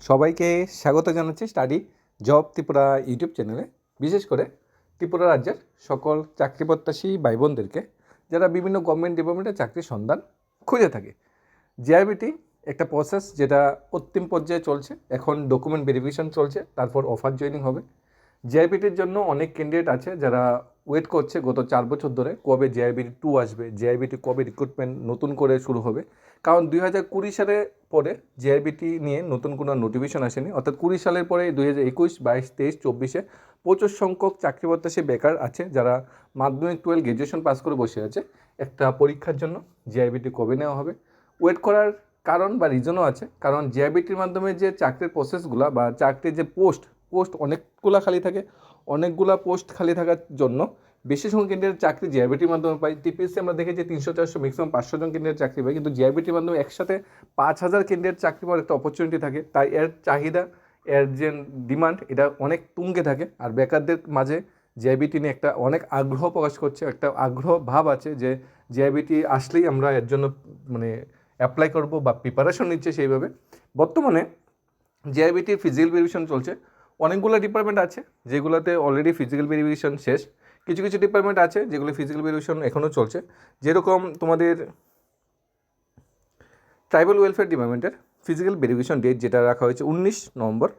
সবাইকে স্বাগত জানাচ্ছি স্টাডি জব ত্রিপুরা ইউটিউব চ্যানেলে। বিশেষ করে ত্রিপুরা রাজ্যের সকল চাকরি প্রত্যাশী ভাই বোনদেরকে যারা বিভিন্ন গভর্নমেন্ট ডিপার্টমেন্টের চাকরির সন্ধান খুঁজে থাকে। জিআরবিটি একটা প্রসেস যেটা অন্তিম পর্যায়ে চলছে। এখন ডকুমেন্ট ভেরিফিকেশন চলছে, তারপর অফার জয়েনিং হবে। জিআরবিটির জন্য অনেক ক্যান্ডিডেট আছে যারা ওয়েট করছে গত 4 বছর ধরে কবে জিআরবিটি 2 আসবে, জিআরবিটি কবে রিক্রুটমেন্ট নতুন করে শুরু হবে। কারণ 2020 সালে পরে জিআরবিটি নিয়ে নতুন কোনো নোটিফিকেশন আসেনি, অর্থাৎ 20 সালের পরে 2021, 22, 23, 24-এ প্রচুর সংখ্যক চাকরি প্রত্যাশী বেকার আছে যারা মাধ্যমিক 12 গ্র্যাজুয়েশন পাস করে বসে আছে একটা পরীক্ষার জন্য। জিআরবিটি কবে নেওয়া হবে ওয়েট করার কারণ বা রিজনও আছে। কারণ জিআরবিটির মাধ্যমে যে চাকরির প্রসেসগুলো বা চাকরির যে পোস্ট অনেকগুলা খালি থাকে। অনেকগুলা পোস্ট খালি থাকার জন্য বেশি সংখ্যক ক্যান্ডিডেট চাকরি জিআরবিটির মাধ্যমে পাই। টিপিএসসি আমরা দেখেছি 300-400 ম্যাক্সিমাম 500 জন ক্যান্ডিডেট চাকরি পায়, কিন্তু জিআরবিটির মাধ্যমে একসাথে 5000 ক্যান্ডিডেট চাকরি পাওয়ার একটা অপরচুনিটি থাকে। তাই এর চাহিদা, এর যে ডিমান্ড, এটা অনেক তুঙ্গে থাকে। আর বেকারদের মাঝে জিআরবিটি নিয়ে একটা অনেক আগ্রহ প্রকাশ করছে, একটা আগ্রহ ভাব আছে যে জিআরবিটি আসলেই আমরা এর জন্য অ্যাপ্লাই করব বা প্রিপারেশন নিচ্ছে সেইভাবে। বর্তমানে জিআরবিটির ফিজিক্যাল ভেরিফিকেশন চলছে। অনেকগুলো ডিপার্টমেন্ট আছে যেগুলোতে অলরেডি ফিজিক্যাল ভেরিফিকেশন শেষ। কিছু কিছু ডিপার্টমেন্ট আছে যেগুলো ফিজিক্যাল ভেরিফিকেশন এখনও চলছে। যেরকম তোমাদের ট্রাইবাল ওয়েলফেয়ার ডিপার্টমেন্টের ফিজিক্যাল ভেরিফিকেশন ডেট যেটা রাখা হয়েছে 19 নভেম্বর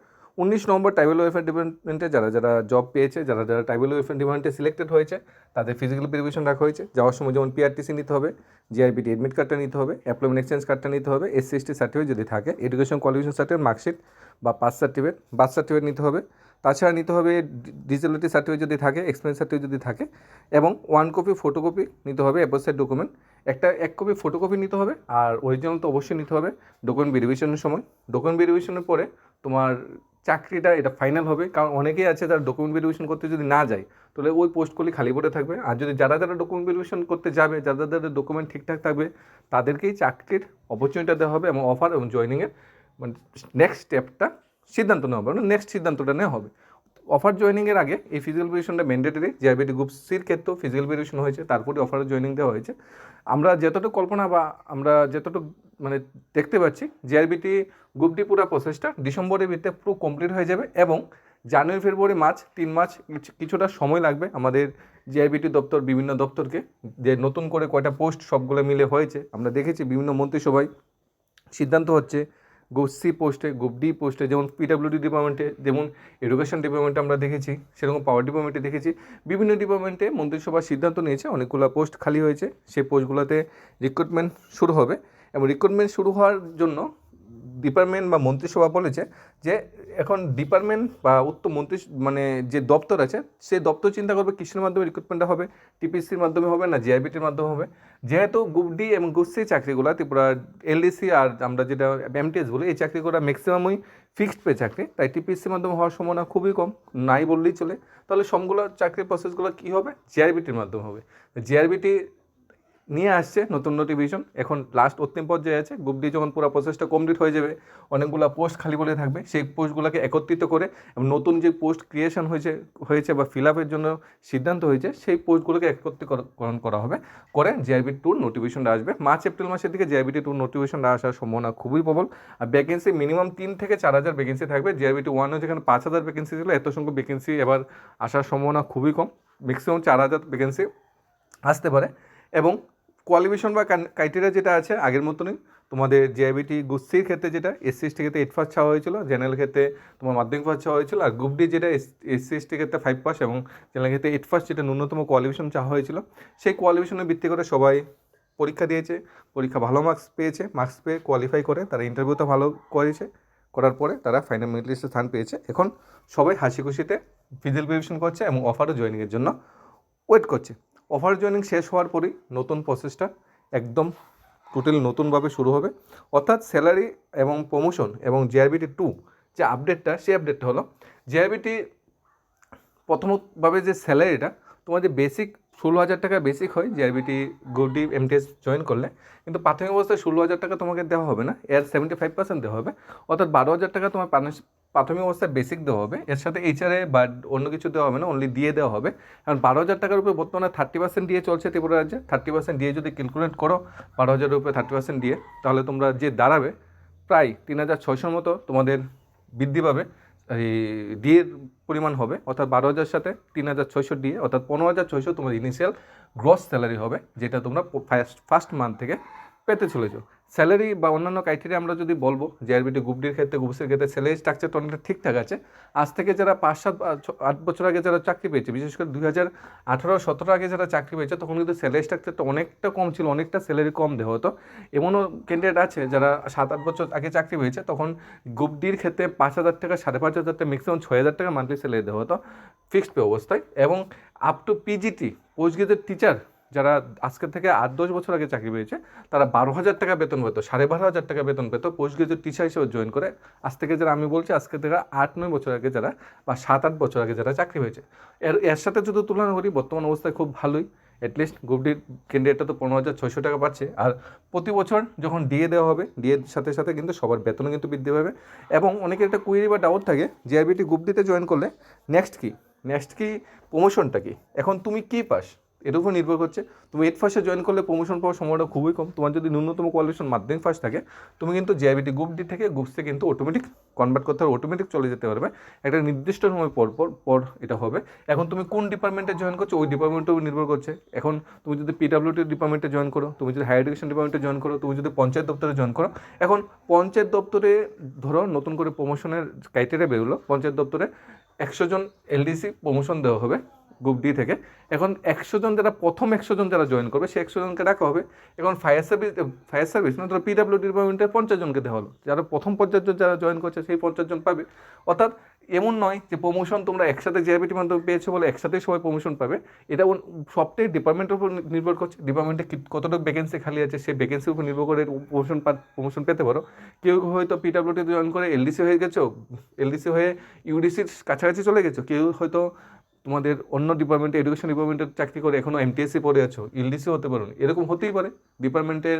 ট্রাইবাল ওয়েলফেয়ার ডিপার্টমেন্টে যারা জব পেয়েছে, যারা ট্রাইবাল ওয়েলফেয়ার ডিপার্টমেন্টে সিলেক্টেড হয়েছে তাদের ফিজিক্যাল ভেরিফিকেশন রাখা হয়েছে। যাওয়ার সময় যেমন পিআরটিসি নিতে হবে, জিআরবিটি এডমিট কার্ডটা নিতে হবে, এমপ্লয়মেন্ট এক্সচেঞ্জ কার্ডটা নিতে হবে, SC/ST সার্টিফিকেট যদি থাকে, এডুকেশন কোয়ালিফিকেশন সার্টিফিকেট, মার্কশিট বা বার্থ সার্টিফিকেট নিতে হবে। তাছাড়া নিতে হবে ডিসেবিলিটি সার্টিফিকেট যদি থাকে, এক্সপিরিয়েন্স সার্টিফিকেট যদি থাকে, এবং 1 কপি ফটোকপি নিতে হবে অ্যাপোসাইড ডকুমেন্ট। এক কপি ফটোকপি নিতে হবে, আর অরিজিনাল তো অবশ্যই নিতে হবে ডকুমেন্ট ভেরিফিকেশনের সময়। ডকুমেন্ট ভেরিফিকেশনের পরে তোমার চাকরিটা এটা ফাইনাল হবে। কারণ অনেকেই আছে যারা ডকুমেন্ট ভেরিফিকেশন করতে যদি না যায় তাহলে ওই পোস্টগুলি খালি পড়ে থাকবে। আর যদি যারা ডকুমেন্ট ভেরিফিকেশন করতে যাবে, যাদের ডকুমেন্ট ঠিকঠাক থাকবে, তাদেরকেই চাকরির অপরচুনিটিটা দেওয়া হবে এবং অফার এবং জয়েনিংয়ের নেক্সট স্টেপটা সিদ্ধান্ত নেওয়া হবে, নেক্সট সিদ্ধান্তটা নেওয়া হবে। অফার জয়েনিংয়ের আগে এই ফিজিক্যাল ভেরিফিকেশনটা ম্যান্ডেটরি। জিআরবিটি গ্রুপ সির ক্ষেত্রেও ফিজিক্যাল ভেরিফিকেশন হয়েছে, তারপরে অফার জয়েনিং দেওয়া হয়েছে। আমরা যতটুকু কল্পনা বা আমরা যতটুকু দেখতে পাচ্ছি, জিআরবিটি গ্রুপ ডি পুরো প্রসেসটা ডিসেম্বরের ভিতরে পুরো কমপ্লিট হয়ে যাবে এবং জানুয়ারি, ফেব্রুয়ারি, মার্চ 3 মাস কিছুটা সময় লাগবে আমাদের জিআরবিটি দপ্তর বিভিন্ন দপ্তরকে, যে নতুন করে কয়টা পোস্ট সবগুলো মিলে হয়েছে। আমরা দেখেছি বিভিন্ন মন্ত্রিসভায় সিদ্ধান্ত হচ্ছে গ্রুপ সি পোস্টে, গ্রুপ ডি পোস্টে, যেমন পিডাব্লিউডি ডিপার্টমেন্টে, যেমন এডুকেশন ডিপার্টমেন্টে আমরা দেখেছি, সেরকম পাওয়ার ডিপার্টমেন্টে দেখেছি। বিভিন্ন ডিপার্টমেন্টে মন্ত্রিসভা সিদ্ধান্ত নিয়েছে, অনেকগুলো পোস্ট খালি হয়েছে, সেই পোস্টগুলোতে রিক্রুটমেন্ট শুরু হবে। এবং রিক্রুটমেন্ট শুরু হওয়ার জন্য ডিপার্টমেন্ট বা মন্ত্রিসভা বলেছে যে এখন ডিপার্টমেন্ট বা উত্তর মন্ত্রী যে দপ্তর আছে সেই দপ্তর চিন্তা করবে কিসের মাধ্যমে রিক্রুটমেন্টটা হবে, টিপিসির মাধ্যমে হবে না জিআরবিটির মাধ্যমে হবে। যেহেতু গ্রুপ ডি এবং গ্রুপ সি চাকরিগুলো ত্রিপুরা এলডিসি আর আমরা যেটা এমটিএস বলি, এই চাকরিগুলো ম্যাক্সিমামই ফিক্সড পে চাকরি, তাই টিপিসির মাধ্যমে হওয়ার সম্ভাবনা খুবই কম, নাই বললেই চলে। তাহলে সবগুলো চাকরির প্রসেসগুলো কী হবে, জিআরবিটির মাধ্যমে হবে। জিআরবিটি নিয়ে আসছে নতুন নোটিফিকেশন, এখন লাস্ট অন্তিম পর্যায়ে আছে। গ্রুপ ডি যখন পুরো প্রসেসটা কমপ্লিট হয়ে যাবে, অনেকগুলো পোস্ট খালি বলে থাকবে, সেই পোস্টগুলোকে একত্রিত করে এবং নতুন যে পোস্ট ক্রিয়েশন হয়েছে বা ফিল আপের জন্য সিদ্ধান্ত হয়েছে, সেই পোস্টগুলোকে একত্রীকরণ করা হবে, করে জিআরবি 2 নোটিফিকেশনটা আসবে। মার্চ এপ্রিল মাসের দিকে জিআরবিটি 2 নোটিফিকেশনটা আসার সম্ভাবনা খুবই প্রবল। আর ভ্যাকেন্সি মিনিমাম 3 থেকে 4000 ভ্যাকেন্সি থাকবে। জিআরবিটি 1 যেখানে 5000 ভ্যাকেন্সি ছিল, এত সংখ্যক ভ্যাকেন্সি এবার আসার সম্ভাবনা খুবই কম, ম্যাক্সিমাম 4000 ভ্যাকেন্সি আসতে পারে। এবং কোয়ালিফিকেশন বা ক্রাইটেরিয়া যেটা আছে আগের মতনই, তোমাদের জিআরবিটি গ্রুপ সির ক্ষেত্রে যেটা SC/ST ক্ষেত্রে 8 পাস চাওয়া হয়েছিল, জেনারেল ক্ষেত্রে তোমার মাধ্যমিক পাস চাওয়া হয়েছিল, আর গ্রুপ ডি যেটা SC/ST ক্ষেত্রে 5 পাস এবং জেনারেল ক্ষেত্রে 8 পাস যেটা ন্যূনতম কোয়ালিফিকেশন চাওয়া হয়েছিল, সেই কোয়ালিফিকেশনের ভিত্তি করে সবাই পরীক্ষা দিয়েছে। পরীক্ষা ভালো মার্কস পেয়ে কোয়ালিফাই করে তারা ইন্টারভিউতে ভালো করেছে, করার পরে তারা ফাইনাল মেরিট লিস্টে স্থান পেয়েছে। এখন সবাই হাসি খুশিতে ফিজিক্যাল ভেরিফিকেশন করছে এবং অফারও জয়েনিংয়ের জন্য ওয়েট করছে। অফার জয়েনিং শেষ হওয়ার পরেই নতুন প্রসেসটা একদম টোটালি নতুনভাবে শুরু হবে। অর্থাৎ স্যালারি এবং প্রমোশন এবং জিআরবিটি 2 যে আপডেটটা, সেই আপডেটটা হলো জিআরবিটি প্রথমভাবে যে স্যালারিটা তোমার যে বেসিক 16000 টাকা বেসিক হয় GRBT group D MTS join করলে, কিন্তু প্রাথমিক অবস্থায় 16000 টাকা তোমাকে দেওয়া হবে না, এর 75% দেওয়া হবে। অর্থাৎ 12000 টাকা তোমার প্রাথমিক অবস্থায় বেসিক দেওয়া হবে, এর সাথে এইচআরএ বা অন্য কিছু দেওয়া হবে না, অনলি দিয়ে দেওয়া হবে। কারণ 12000 টাকার উপরে বর্তমানে 30% দিয়ে চলছে ত্রিপুরা রাজ্যে। 30% দিয়ে যদি ক্যালকুলেট করো 12000 উপরে 30% দিয়ে, তাহলে তোমরা যে দাঁড়াবে প্রায় 3600 মতো তোমাদের বৃদ্ধি পাবে, এই ডিএর পরিমাণ হবে, অর্থাৎ 12,000 সাথে 3,600 ডিএ, অর্থাৎ 15,600 তোমার ইনিশিয়াল গ্রস স্যালারি হবে, যেটা তোমরা ফার্স্ট মান্থ থেকে পেতে চলেছো। স্যালারি বা অন্যান্য ক্রাইটেরিয়া আমরা যদি বলবো, জেআরবিটি গ্রুপ ডির ক্ষেত্রে, গ্রুপ সির ক্ষেত্রে স্যালারি স্ট্রাকচারটা অনেকটা ঠিকঠাক আছে। আজ থেকে যারা 5-7-8 বছর আগে যারা চাকরি পেয়েছে, বিশেষ করে 2018-17 আগে যারা চাকরি পেয়েছে, তখন কিন্তু স্যালারি স্ট্রাকচারটা অনেকটা কম ছিল, অনেকটা স্যালারি কম দেওয়া হতো। এমনও ক্যান্ডিডেট আছে যারা 7-8 বছর আগে চাকরি পেয়েছে, তখন গ্রুপ ডির ক্ষেত্রে 5,000 টাকা, 5,500 টাকা, ম্যাক্সিমাম 6,000 টাকা মান্থলি স্যালারি দেওয়া হতো ফিক্সড পে অবস্থায়। এবং up to PGT, post graduate teacher যারা আজকের থেকে 8-10 বছর আগে চাকরি পেয়েছে, তারা 12,000 টাকা বেতন পেত, 12,500 টাকা বেতন পেত পোস্ট গ্রাজুয়েট টিচার হিসেবে জয়েন করে। আজ থেকে যারা, আমি বলছি আজকে থেকে 8-9 বছর আগে যারা, বা 7-8 বছর আগে যারা চাকরি হয়েছে, এর সাথে যদি তুলনা করি, বর্তমান অবস্থায় খুব ভালোই। অ্যাটলিস্ট গ্রুপ ডির ক্যান্ডিডেটটা তো 15,600 টাকা পাচ্ছে। আর প্রতি বছর যখন ডিএ দেওয়া হবে, ডিএর সাথে সাথে কিন্তু সবার বেতনও কিন্তু বৃদ্ধি পাবে। এবং অনেকের একটা কুয়েরি বা ডাউট থাকে, জেআরবিটি গ্রুপ ডিতে জয়েন করলে নেক্সট কি প্রমোশনটা কি, এখন তুমি কী পাস এর উপর নির্ভর করছে। তুমি 8 ফার্স্টে জয়েন করলে প্রমোশন পাওয়ার সময়টা খুবই কম। তোমার যদি ন্যূনতম কোয়ালিফিকেশন মাধ্যমিক ফার্স্ট থাকে, তুমি কিন্তু জেআরবিটি গ্রুপ ডি থেকে গ্রুপ সি কিন্তু অটোমেটিক কনভার্ট করতে হবে, অটোমেটিক চলে যেতে পারবে। একটা নির্দিষ্ট সময় পর এটা হবে। এখন তুমি কোন ডিপার্টমেন্টে জয়েন করছো, ওই ডিপার্টমেন্টের উপর নির্ভর করছে। এখন তুমি যদি পিডাব্লিউডি ডিপার্টমেন্টে জয়েন করো, তুমি যদি হায়ার এডুকেশন ডিপার্টমেন্টে জয়েন করো, তুমি যদি পঞ্চায়েত দপ্তরে জয়েন করো, এখন পঞ্চায়েত দপ্তরে ধরো নতুন করে প্রমোশনের ক্রাইটেরিয়া বেরোলো, পঞ্চায়েত দপ্তরে 100 জন এলডিসি প্রমোশন দেওয়া হবে গ্রুপ ডি থেকে। এখন 100 জন যারা, প্রথম 100 জন যারা জয়েন করবে, সেই 100 জনকে ডাকা হবে। এখন ফায়ার সার্ভিস না, ধরো পিডাব্লিউডি ডিপার্টমেন্টের 50 জনকে দেওয়া হলো, যারা প্রথম 50 জন যারা জয়েন করছে, সেই 50 জন পাবে। অর্থাৎ এমন নয় যে প্রমোশন তোমরা একসাথে জেআরবিটির মাধ্যমে পেয়েছো বলে একসাথেই সবাই প্রমোশন পাবে। এটা সবটাই ডিপার্টমেন্টের উপর নির্ভর করছে, ডিপার্টমেন্টে কতটুকু ভ্যাকেন্সি খালি আছে, সেই ভ্যাকেন্সির উপর নির্ভর করে প্রমোশন পেতে পারো। কেউ হয়তো পিডাব্লিউডিতে জয়েন করে এলডিসি হয়ে গেছো, এলডিসি হয়ে ইউডিসির কাছাকাছি চলে গেছো। কেউ হয়তো তোমাদের অন্য ডিপার্টমেন্টে, এডুকেশন ডিপার্টমেন্টের চাকরি করে এখনও এমটিএসসি পড়ে আছো, এলডিসি হতে পারো, এরকম হতেই পারে। ডিপার্টমেন্টের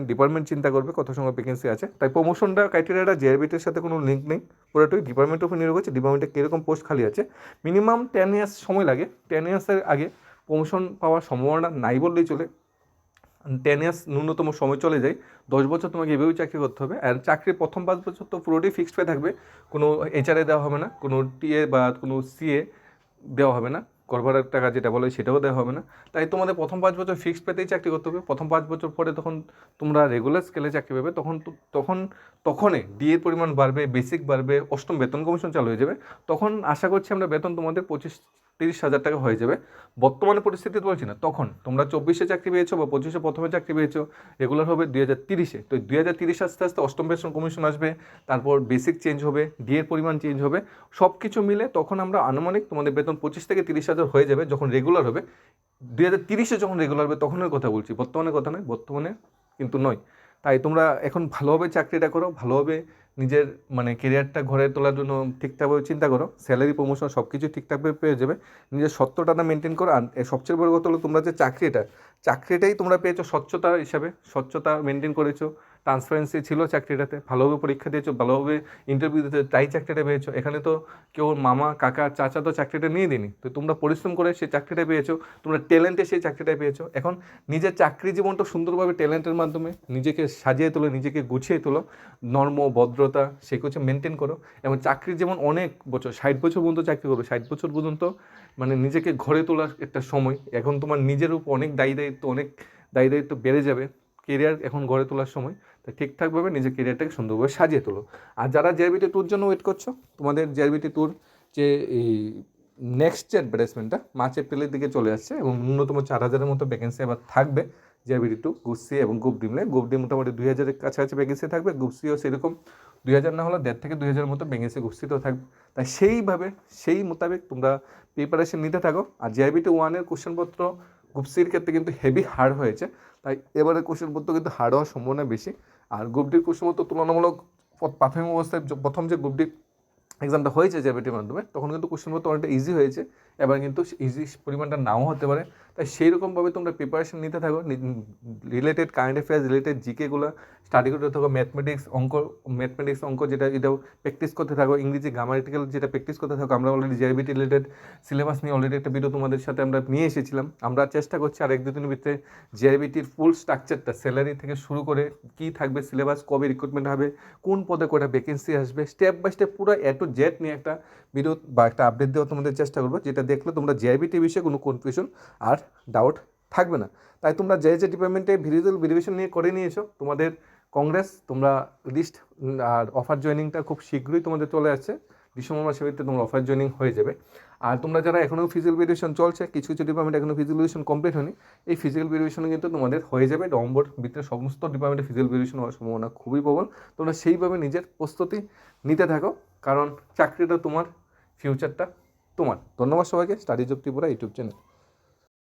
ডিপার্টমেন্ট চিন্তা করবে কত সময় ভ্যাকেন্সি আছে। তাই প্রমোশনটা ক্রাইটেরিয়াটা জেআরবিটির সাথে কোনো লিঙ্ক নেই, পুরোটাই ডিপার্টমেন্টের উপর নির্ভর করছে, ডিপার্টমেন্টে কীরকম পোস্ট খালি আছে। মিনিমাম 10 ইয়ার্স সময় লাগে, 10 ইয়ার্সের আগে প্রমোশন পাওয়ার সম্ভাবনা নাই বললেই চলে। 10 ইয়ার্স ন্যূনতম সময় চলে যায়, 10 বছর তোমাকে এভাবেই চাকরি করতে হবে। আর চাকরির প্রথম 5 বছর তো পুরোটাই ফিক্সড পে থাকবে, কোনো এইচআরএ দেওয়া হবে না, কোনো টিএ বা কোনো সিএ দেওয়া হবে না, কর্পোরেট টাকা যেটা বলে সেটাও দেওয়া হবে না। তাই তোমাদের প্রথম 5 বছর ফিক্সড পেতেই চাকরি করতে হবে। প্রথম 5 বছর পরে তখন তোমরা রেগুলার স্কেলে চাকরি পাবে, তখনই ডিএর পরিমাণ বাড়বে, বেসিক বাড়বে, অষ্টম বেতন কমিশন চালু হয়ে যাবে। তখন আশা করছি আমরা বেতন তোমাদের 25-30 হাজার টাকা হয়ে যাবে। বর্তমানে পরিস্থিতি বলছি না, তখন তোমরা 24-এ চাকরি পেয়েছো বা 25-এ প্রথমে চাকরি পেয়েছো, রেগুলার হবে 2030-এ। তো 2030 আস্তে আস্তে অষ্টম বেতন কমিশন আসবে, তারপর বেসিক চেঞ্জ হবে, ডিএর পরিমাণ চেঞ্জ হবে, সব কিছু মিলে তখন আমরা আনুমানিক তোমাদের বেতন 25-30 হাজার হয়ে যাবে যখন রেগুলার হবে। 2030-এ যখন রেগুলার হবে তখনের কথা বলছি, বর্তমানে কথা নয়, বর্তমানে কিন্তু নয়। তাই তোমরা এখন ভালোভাবে চাকরিটা করো, ভালোভাবে নিজের কেরিয়ারটা ঘরে তোলার জন্য ঠিকঠাকভাবে চিন্তা করো, স্যালারি প্রমোশন সব কিছু ঠিকঠাকভাবে পেয়ে যাবে। নিজের সত্যটা মেনটেন করো। আর সবচেয়ে বড় কথা হলো, তোমরা যে চাকরিটাই তোমরা পেয়েছো স্বচ্ছতা হিসাবে, স্বচ্ছতা মেনটেন করেছো, ট্রান্সপারেন্সি ছিল চাকরিটাতে, ভালোভাবে পরীক্ষা দিয়েছো, ভালোভাবে ইন্টারভিউ দিতে, তাই চাকরিটা পেয়েছো। এখানে তো কেউ মামা, কাকা, চাচা তো চাকরিটা নিয়ে দিনি, তো তোমরা পরিশ্রম করে সেই চাকরিটা পেয়েছো, তোমরা ট্যালেন্টে সেই চাকরিটা পেয়েছো। এখন নিজের চাকরি জীবনটা সুন্দরভাবে ট্যালেন্টের মাধ্যমে নিজেকে সাজিয়ে তোলো, নিজেকে গুছিয়ে তোলো, নর্ম ভদ্রতা সেগুলো মেনটেন করো। এবং চাকরি যেমন অনেক বছর, 60 বছর পর্যন্ত চাকরি করবে, 60 বছর পর্যন্ত নিজেকে ঘরে তোলার একটা সময়। এখন তোমার নিজের উপর অনেক দায়িত্ব বেড়ে যাবে, কেরিয়ার এখন গড়ে তোলার সময়। তাই ঠিকঠাকভাবে নিজের কেরিয়ারটাকে সুন্দরভাবে সাজিয়ে তোলো। আর যারা জেআরবিটি ট্যুর জন্য ওয়েট করছো, তোমাদের জেআরবিটি ট্যুর যে এই নেক্সট যে অ্যাডভার্টাইজমেন্টটা মার্চ-এপ্রিলের দিকে চলে আসছে, এবং ন্যূনতম 4,000-এর মতো ভ্যাকেন্সি আবার থাকবে জেআরবিটি টু, গ্রুপ সি এবং গ্রুপ ডি মিলে। গ্রুপ ডি মোটামুটি 2,000-এর কাছাকাছি ভ্যাকেন্সি থাকবে, গ্রুপ সিও সেরকম 2,000 না হলে 1.5 থেকে 2,000-এর মতো ভ্যাকেন্সি গ্রুপ সিতেও থাকবে। তাই সেই মোতাবেক তোমরা প্রিপারেশন নিতে থাকো। আর জেআরবিটি 1-এর কোশ্চেনপত্র গ্রুপ সির ক্ষেত্রে কিন্তু হেভি হার্ড হয়েছে, তাই এবারে কোশ্চেনপত্র কিন্তু হার্ড হওয়ার সম্ভাবনা বেশি। আর গ্রুপ ডির কোশ্চেনপত্র তুলনামূলক প্রাথমিক অবস্থায় প্রথম যে গ্রুপ ডি এক্সামটা হয়েছে জেআরবিটির মাধ্যমে, তখন কিন্তু কোশ্চেন পত্র অনেকটা ইজি হয়েছে, এবার কিন্তু ইজি পরিমাণটা নাও হতে পারে। তাই সেই রকমভাবে তোমরা প্রিপারেশন নিতে থাকো, রিলেটেড কারেন্ট অ্যাফেয়ার্স রিলেটেড জিকেগুলো স্টাডি করতে থাকো, ম্যাথমেটিক্স অঙ্ক এটাও প্র্যাকটিস করতে থাকো, ইংরেজি গ্রামাটিক্যাল যেটা প্র্যাকটিস করতে থাকো। আমরা অলরেডি জেআরবিটি রিলেটেড সিলেবাস নিয়ে অলরেডি একটা ভিডিও তোমাদের সাথে আমরা নিয়ে এসেছিলাম। আমরা চেষ্টা করছি আর 1-2 দিনের ভিতরে জেআরবিটির ফুল স্ট্রাকচারটা, স্যালারি থেকে শুরু করে কী থাকবে সিলেবাস, কবে রিক্রুটমেন্ট হবে, কোন পদে কটা ভ্যাকেন্সি আসবে, স্টেপ বাই স্টেপ পুরো A to Z নিয়ে একটা ভিডিও বা একটা আপডেট দেওয়া তোমাদের চেষ্টা করবো, যেটা দেখলে তোমরা জেআরবিটি বিষয়ে কোনো কনফিউশন আর ডাউট থাকবে না। তাই তোমরা যে ডিপার্টমেন্টে ভিজুয়াল ভেরিফিকেশন নিয়ে করে নিয়েছো, তোমাদের কংগ্রেস, তোমরা লিস্ট আর অফার জয়েনিংটা খুব শীঘ্রই তোমাদের চলে আসছে, ডিসেম্বর মাসের ভিতরে তোমার অফার জয়েনিং হয়ে যাবে। আর তোমরা যারা এখনও ফিজিক্যাল ভেরিফিকেশন চলছে, কিছু কিছু ডিপার্টমেন্ট এখনও ফিজিক্যাল ভেরিফিকেশন কমপ্লিট হয়নি, এই ফিজিক্যাল ভেরিফিকেশনে কিন্তু তোমাদের হয়ে যাবে নভেম্বর ভিতরে, সমস্ত ডিপার্টমেন্টে ফিজিক্যাল ভেরিফিকেশন হওয়ার সম্ভাবনা খুবই প্রবল। তোমরা সেইভাবে নিজের প্রস্তুতি নিতে থাকো, কারণ চাকরিটা তোমার, ফিউচারটা তোমার। ধন্যবাদ সবাইকে। Study job Tripura YouTube channel.